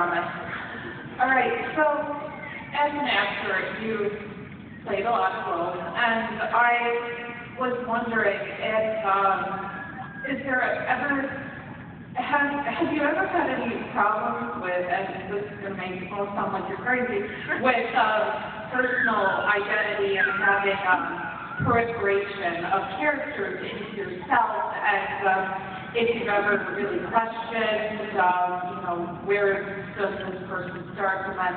promise. All right, so as an actor, you played a lot of roles, and I was wondering if, is there ever, have you ever had any problems with, and this is going to make people sound like you're crazy, with personal identity and having proliferation of characters into yourself, and if you've ever really questioned, where does this person start, and then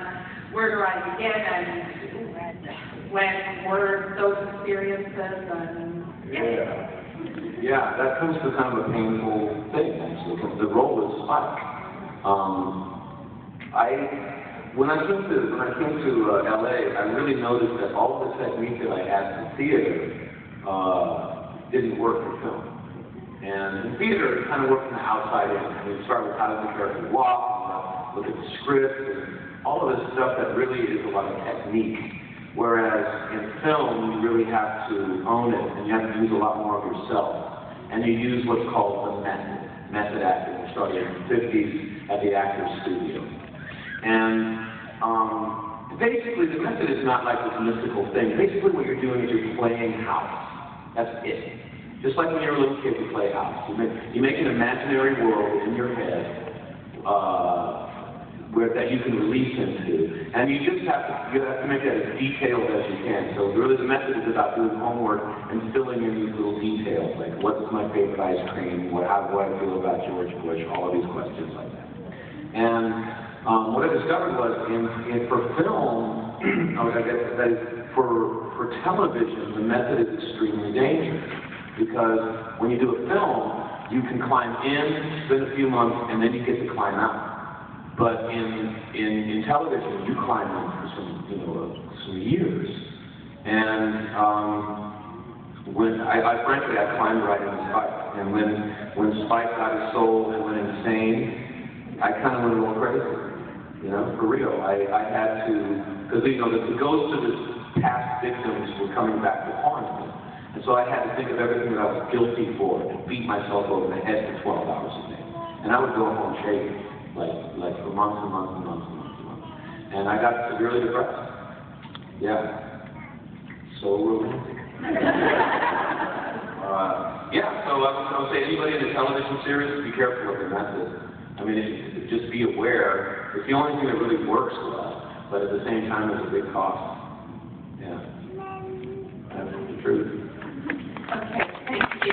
where do I begin, and when were those experiences, and Yeah, that comes to kind of a painful thing, actually, because the role is Spike. When I came to LA, I really noticed that all the technique that I had in theater didn't work for film. And in theater, it kind of worked from the outside in. You start with how does the character walk, look at the script, and all of this stuff that really is a lot of technique. Whereas in film, you really have to own it, and you have to use a lot more of yourself. And you use what's called the method acting, which started in the 50s at the Actors Studio. And basically, the method is not like this mystical thing. Basically, what you're doing is you're playing house. That's it. Just like when you're a little kid, you play house. You make an imaginary world in your head that you can release into, and you have to make that as detailed as you can. So really, the method is about doing homework and filling in these little details, like what's my favorite ice cream, how do I feel about George Bush, all of these questions like that. And what I discovered was, for film, I guess that is, for television, the method is extremely dangerous, because when you do a film, you can climb in, spend a few months, and then you get to climb out. But in television, you climb in for some years. And frankly, I climbed right into Spike. And when Spike got his soul and went insane, I kind of went a little crazy. For real. I had to, because the ghosts of his past victims were coming back to haunt me. And so I had to think of everything that I was guilty for and beat myself over the head for 12 hours a day. And I would go home shaking. Like for months and months and months and months and months. And I got severely depressed. Yeah. So romantic. So I would say anybody in the television series, be careful with the method. I mean, just be aware. It's the only thing that really works well, but at the same time, it's a big cost. Yeah. That's the truth. Okay, thank you.